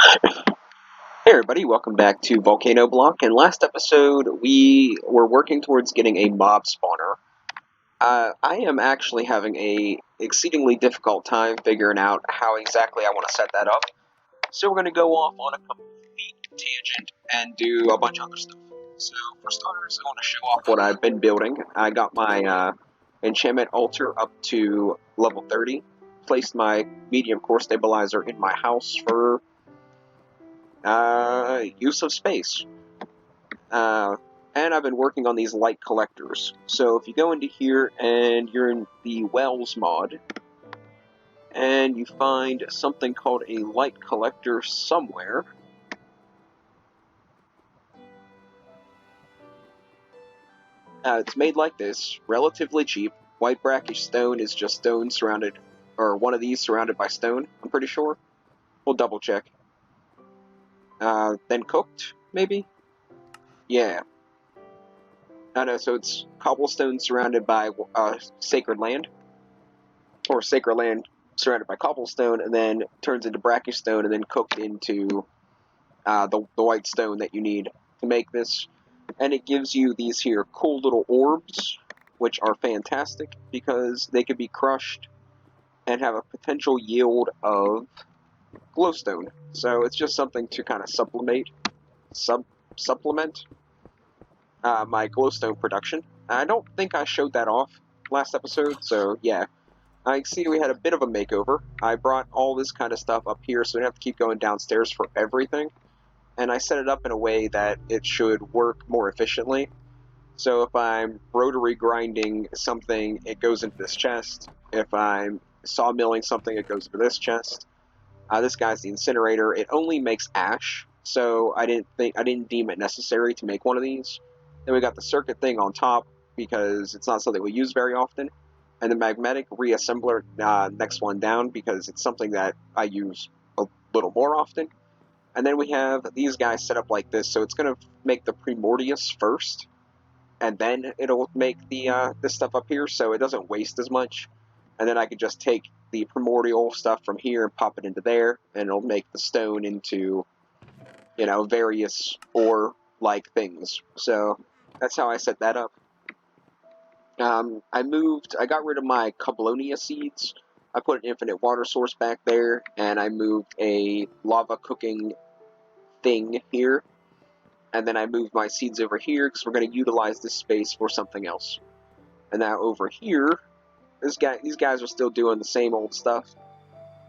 Hey everybody, welcome back to Volcano Block. In last episode, we were working towards getting a mob spawner. I am actually having a exceedingly difficult time figuring out how exactly I want to set that up. So we're going to go off on a complete tangent and do a bunch of other stuff. So for starters, I want to show off what I've been building. I got my enchantment altar up to level 30. Placed my medium core stabilizer in my house for use of space. And I've been working on these light collectors. So if you go into here and you're in the Wells mod, and you find something called a light collector somewhere, it's made like this, relatively cheap. White brackish stone is just stone surrounded, or one of these surrounded by stone, I'm pretty sure. We'll double check. Then cooked, maybe? Yeah. I know, so it's cobblestone surrounded by sacred land, or sacred land surrounded by cobblestone, and then turns into brackish stone, and then cooked into the white stone that you need to make this. And it gives you these here cool little orbs, which are fantastic because they could be crushed and have a potential yield of glowstone. So it's just something to kind of supplement my glowstone production. I don't think I showed that off last episode, so yeah. I see we had a bit of a makeover. I brought all this kind of stuff up here so we don't have to keep going downstairs for everything. And I set it up in a way that it should work more efficiently. So if I'm rotary grinding something, it goes into this chest. If I'm sawmilling something, it goes into this chest. This guy's the incinerator. It only makes ash, so I didn't deem it necessary to make one of these. Then we got the circuit thing on top because it's not something we use very often, and the magnetic reassembler next one down because it's something that I use a little more often. And then we have these guys set up like this, so it's going to make the Primordius first, and then it'll make the this stuff up here, so it doesn't waste as much. And then I could just take the primordial stuff from here and pop it into there, and it'll make the stone into, various ore-like things. So that's how I set that up. I got rid of my Coblonia seeds. I put an infinite water source back there, and I moved a lava cooking thing here. And then I moved my seeds over here because we're going to utilize this space for something else. And now over here, these guys are still doing the same old stuff.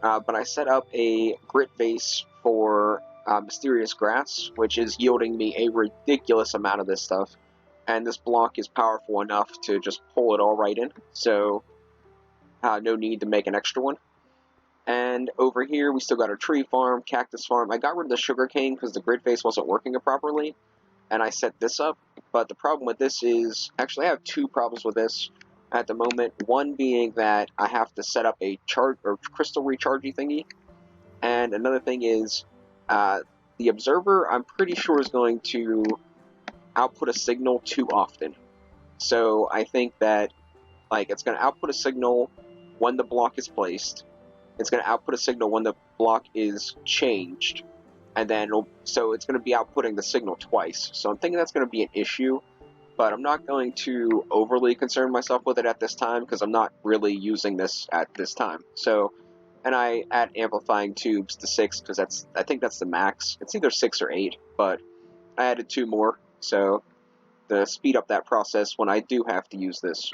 But I set up a grit vase for mysterious grass, which is yielding me a ridiculous amount of this stuff. And this block is powerful enough to just pull it all right in, so no need to make an extra one. And over here, we still got our tree farm, cactus farm. I got rid of the sugarcane because the grid face wasn't working properly, and I set this up. But the problem with this is, actually I have two problems with this at the moment. One being that I have to set up a crystal rechargey thingy, and another thing is the observer, I'm pretty sure, is going to output a signal too often. So I think that it's going to output a signal when the block is placed. It's going to output a signal when the block is changed, and then so it's going to be outputting the signal twice. So I'm thinking that's going to be an issue, but I'm not going to overly concern myself with it at this time because I'm not really using this at this time. So, and I add amplifying tubes to 6 because I think that's the max. It's either 6 or 8, but I added 2 more, so to speed up that process when I do have to use this.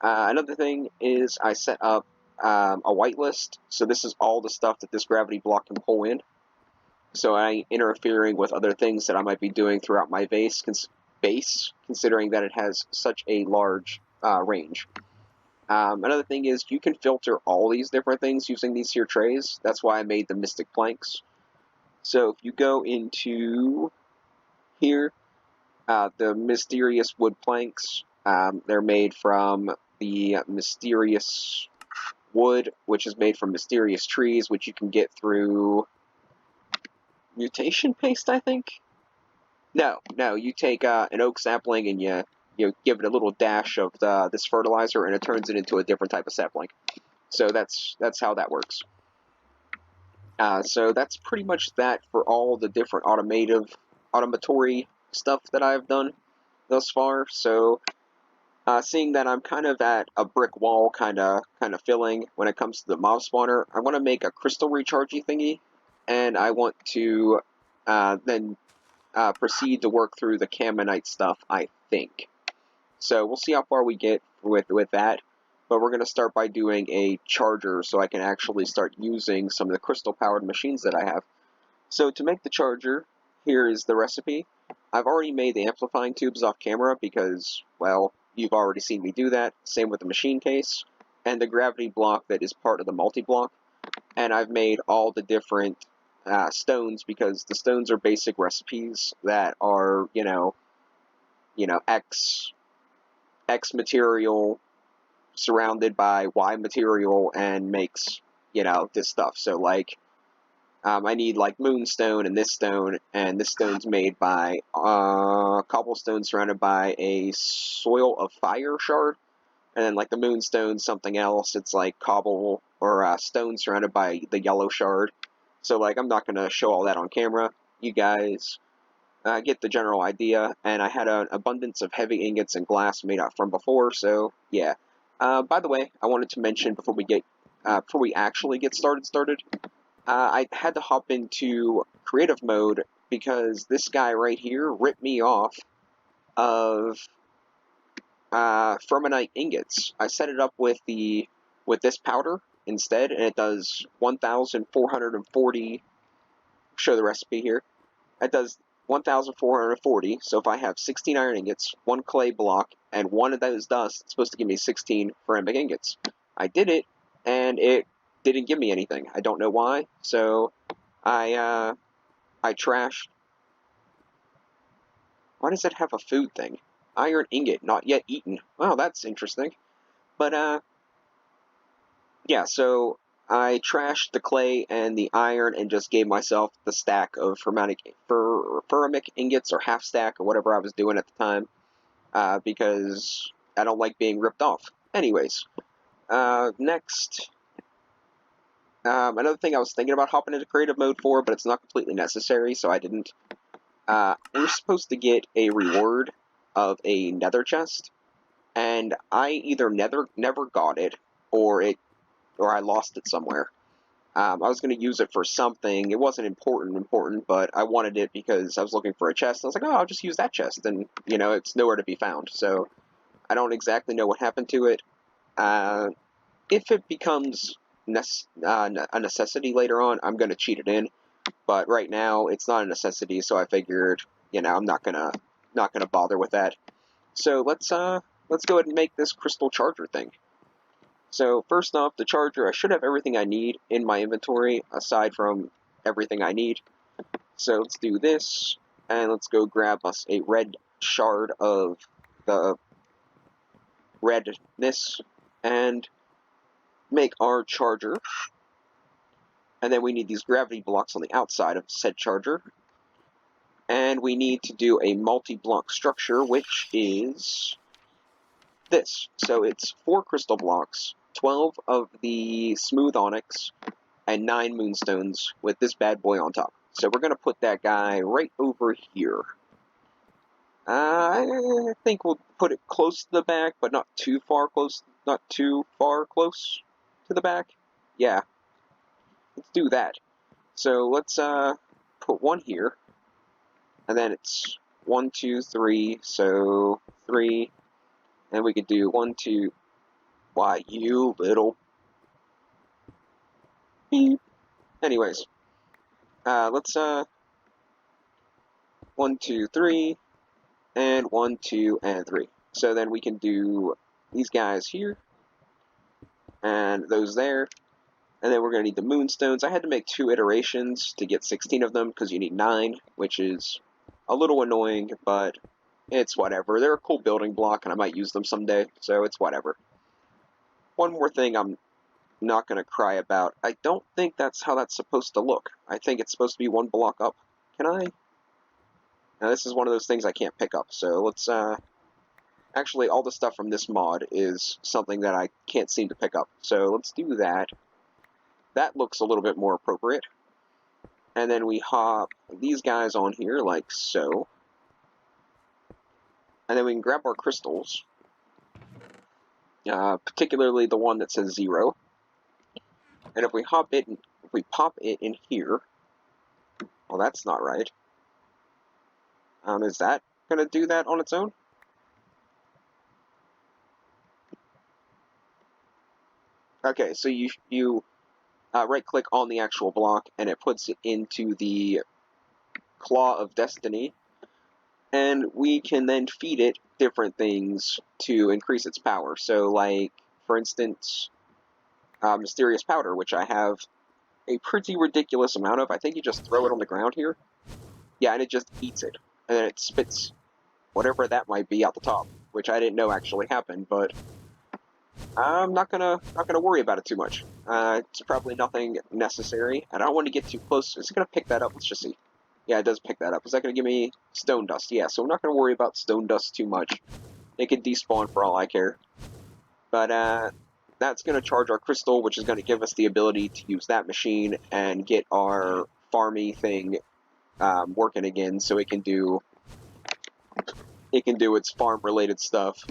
Another thing is I set up a whitelist, so this is all the stuff that this gravity block can pull in. So I ain't interfering with other things that I might be doing throughout my base, considering that it has such a large range. Another thing is you can filter all these different things using these here trays. That's why I made the mystic planks. So if you go into here, the mysterious wood planks, they're made from the mysterious wood, which is made from mysterious trees, which you can get through mutation paste, I think? No, you take an oak sapling and you give it a little dash of this fertilizer, and it turns it into a different type of sapling. So that's how that works. So that's pretty much that for all the different automatory stuff that I've done thus far. So seeing that I'm kind of at a brick wall kind of filling when it comes to the mob spawner, I want to make a crystal rechargey thingy, and I want to then proceed to work through the Camonite stuff, I think. So we'll see how far we get with that. But we're going to start by doing a charger so I can actually start using some of the crystal-powered machines that I have. So to make the charger, here is the recipe. I've already made the amplifying tubes off camera because, well, you've already seen me do that. Same with the machine case and the gravity block that is part of the multi-block. And I've made all the different stones because the stones are basic recipes that are, X material surrounded by Y material and makes, this stuff. So, like, I need, like, moonstone and this stone's made by cobblestone surrounded by a soil of fire shard. And then, like, the moonstone, something else, it's like cobble or stone surrounded by the yellow shard. So, like, I'm not going to show all that on camera. You guys get the general idea. And I had an abundance of heavy ingots and glass made out from before, so, yeah. By the way, I wanted to mention before we actually get started, I had to hop into creative mode because this guy right here ripped me off of Fermonite ingots. I set it up with this powder instead, and it does 1,440. Show the recipe here. It does 1,440. So if I have 16 iron ingots, one clay block, and one of those dust, it's supposed to give me 16 ceramic ingots. I did it, and it didn't give me anything. I don't know why. So I trashed. Why does it have a food thing? Iron ingot, not yet eaten. Wow, that's interesting. But yeah, so I trashed the clay and the iron and just gave myself the stack of ceramic ingots or half stack or whatever I was doing at the time because I don't like being ripped off. Anyways, next, another thing I was thinking about hopping into creative mode for, but it's not completely necessary, so I didn't. We're supposed to get a reward of a nether chest, and I either never got it, or I lost it somewhere. I was going to use it for something. It wasn't important, but I wanted it because I was looking for a chest. I was like, oh, I'll just use that chest, and it's nowhere to be found. So I don't exactly know what happened to it. If it becomes a necessity later on, I'm going to cheat it in. But right now, it's not a necessity, so I figured, I'm not gonna bother with that. So let's go ahead and make this crystal charger thing. So first off, the charger, I should have everything I need in my inventory, aside from everything I need. So let's do this, and let's go grab us a red shard of the redness, and make our charger. And then we need these gravity blocks on the outside of said charger. And we need to do a multi-block structure, which is this. So it's 4 crystal blocks, 12 of the smooth onyx, and 9 moonstones with this bad boy on top. So we're going to put that guy right over here. I think we'll put it close to the back, but not too far close to the back. Yeah, let's do that. So let's put one here, and then it's 1, 2, 3, so 3, and we could do 1, 2, why, you little beep. Anyways, let's 1, 2, 3, and 1, 2, and 3. So then we can do these guys here, and those there, and then we're going to need the moonstones. I had to make 2 iterations to get 16 of them, because you need 9, which is a little annoying, but it's whatever. They're a cool building block, and I might use them someday, so it's whatever. One more thing I'm not going to cry about. I don't think that's how that's supposed to look. I think it's supposed to be 1 block up. Can I? Now, this is one of those things I can't pick up, so let's, actually, all the stuff from this mod is something that I can't seem to pick up, so let's do that. That looks a little bit more appropriate. And then we hop these guys on here like so. And then we can grab our crystals. Particularly the one that says 0. And if we pop it in here, well, that's not right. Is that going to do that on its own? Okay, so you right-click on the actual block, and it puts it into the Claw of Destiny, and we can then feed it different things to increase its power. So, like, for instance, Mysterious Powder, which I have a pretty ridiculous amount of. I think you just throw it on the ground here. Yeah, and it just eats it. And then it spits whatever that might be out the top, which I didn't know actually happened, but I'm not gonna worry about it too much. It's probably nothing necessary, and I don't want to get too close. Is it gonna pick that up? Let's just see. Yeah, it does pick that up. Is that gonna give me stone dust? Yeah, so I'm not gonna worry about stone dust too much. It could despawn for all I care. But that's gonna charge our crystal, which is gonna give us the ability to use that machine and get our farmy thing working again, so it can do its farm related stuff.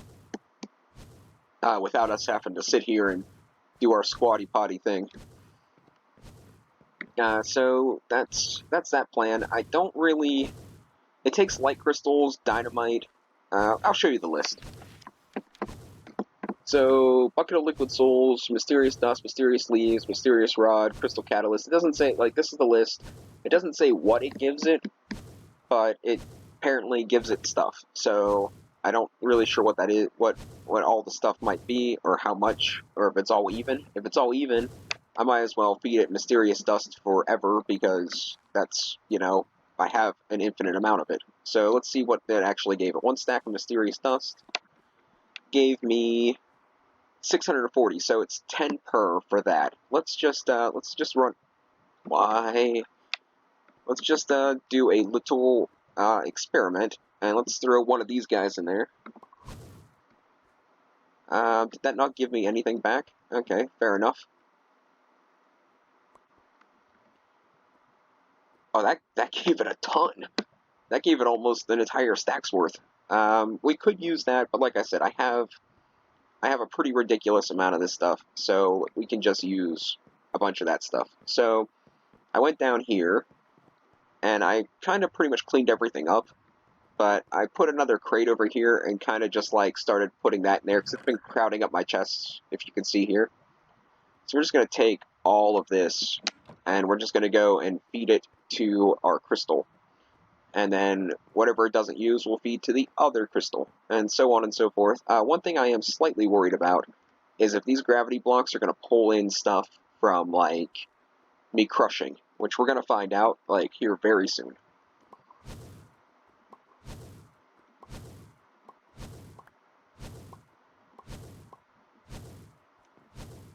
Without us having to sit here and do our squatty potty thing. So that's that plan. I don't really... It takes light crystals, dynamite. I'll show you the list. So, bucket of liquid souls, mysterious dust, mysterious leaves, mysterious rod, crystal catalyst. It doesn't say, like, this is the list. It doesn't say what it gives it, but it apparently gives it stuff. So, I don't really sure what that is, what all the stuff might be, or how much, or if it's all even. If it's all even, I might as well feed it mysterious dust forever, because that's, you know, I have an infinite amount of it. So let's see what that actually gave it. One stack of mysterious dust gave me 640, so it's 10 per for that. Let's just run. Why? Let's just do a little experiment, and let's throw one of these guys in there. Did that not give me anything back? Okay, fair enough. Oh, that gave it a ton. That gave it almost an entire stack's worth. We could use that, but like I said, I have a pretty ridiculous amount of this stuff, so we can just use a bunch of that stuff. So I went down here, and I kind of pretty much cleaned everything up, but I put another crate over here and kind of just like started putting that in there, because it's been crowding up my chests, if you can see here. So we're just going to take all of this, and we're just going to go and feed it to our crystal. And then whatever it doesn't use will feed to the other crystal, and so on and so forth. One thing I am slightly worried about is if these gravity blocks are going to pull in stuff from, like, me crushing, which we're going to find out, like, here very soon.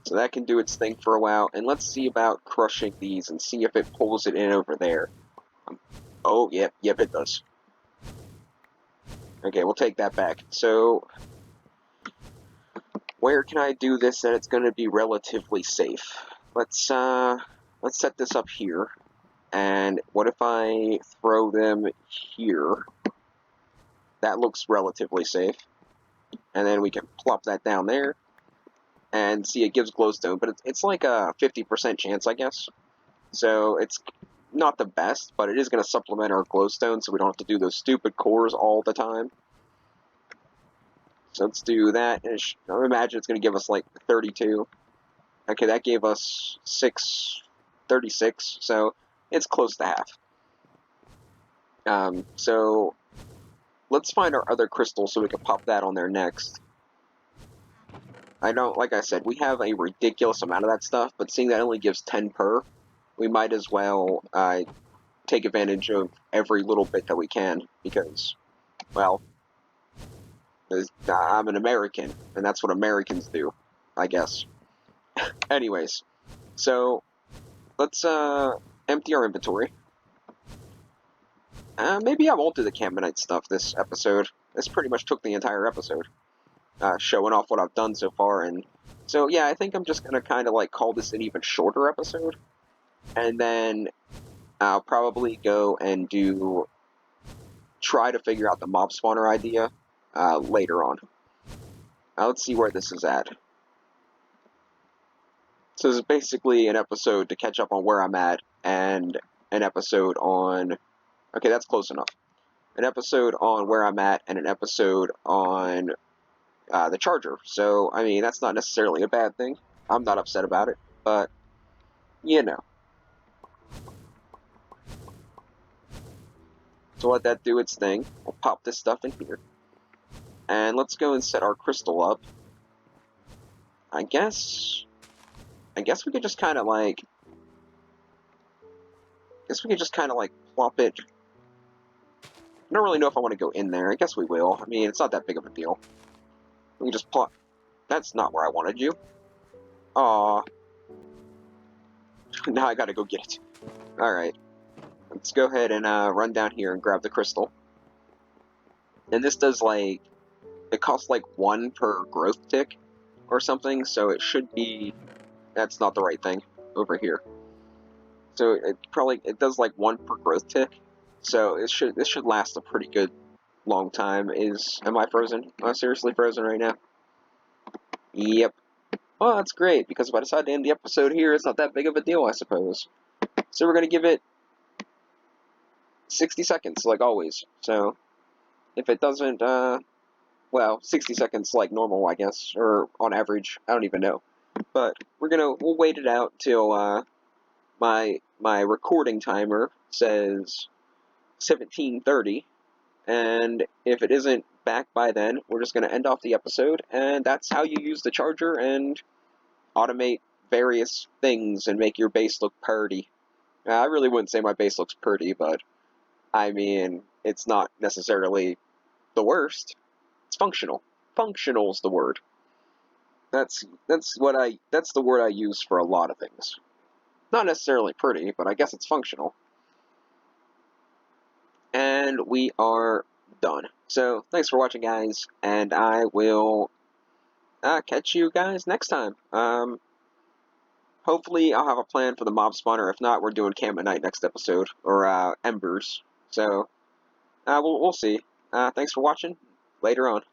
So that can do its thing for a while, and let's see about crushing these and see if it pulls it in over there. Oh, yep, it does. Okay, we'll take that back. So, where can I do this and it's going to be relatively safe? Let's set this up here. And what if I throw them here? That looks relatively safe. And then we can plop that down there. And see, it gives glowstone, but it's like a 50% chance, I guess. So it's not the best, but it is going to supplement our glowstone, so we don't have to do those stupid cores all the time. So let's do that. And I imagine it's going to give us like 32. Okay, that gave us 36, so it's close to half. So let's find our other crystal so we can pop that on there next. I don't, like I said, we have a ridiculous amount of that stuff, but seeing that it only gives 10 per, we might as well take advantage of every little bit that we can, because, well, I'm an American, and that's what Americans do, I guess. Anyways, so let's empty our inventory. Maybe I won't do the Camonite stuff this episode. This pretty much took the entire episode, showing off what I've done so far. And so, yeah, I think I'm just going to kind of like call this an even shorter episode. And then I'll probably go and try to figure out the mob spawner idea later on. Let's see where this is at. So this is basically an episode to catch up on where I'm at, and an episode on... Okay, that's close enough. An episode on where I'm at, and an episode on the charger. So, I mean, that's not necessarily a bad thing. I'm not upset about it, but, you know. So let that do its thing. We'll pop this stuff in here. And let's go and set our crystal up. I guess we could just kind of like... plop it... I don't really know if I want to go in there. I guess we will. I mean, it's not that big of a deal. We can just plop... That's not where I wanted you. Aw. Now I gotta go get it. Alright. Let's go ahead and run down here and grab the crystal. And this does like... It costs like 1 per growth tick or something, so it should be... That's not the right thing over here. So it does like 1 per growth tick. So this should last a pretty good long time. Am I frozen? Am I seriously frozen right now? Yep. Well, that's great, because if I decide to end the episode here, it's not that big of a deal, I suppose. So we're going to give it 60 seconds, like always. So, if it doesn't, well, 60 seconds like normal, I guess, or on average, I don't even know. But we'll wait it out till, my recording timer says 17:30, and if it isn't back by then, we're just going to end off the episode, and that's how you use the charger and automate various things and make your base look pretty. I really wouldn't say my base looks pretty, but I mean, it's not necessarily the worst. It's functional. Functional's the word. That's the word I use for a lot of things. Not necessarily pretty, but I guess it's functional. And we are done. So, thanks for watching, guys, and I will catch you guys next time. Hopefully I'll have a plan for the mob spawner. If not, we're doing Camp at Night next episode, or Embers. So, we'll see. Thanks for watching. Later on.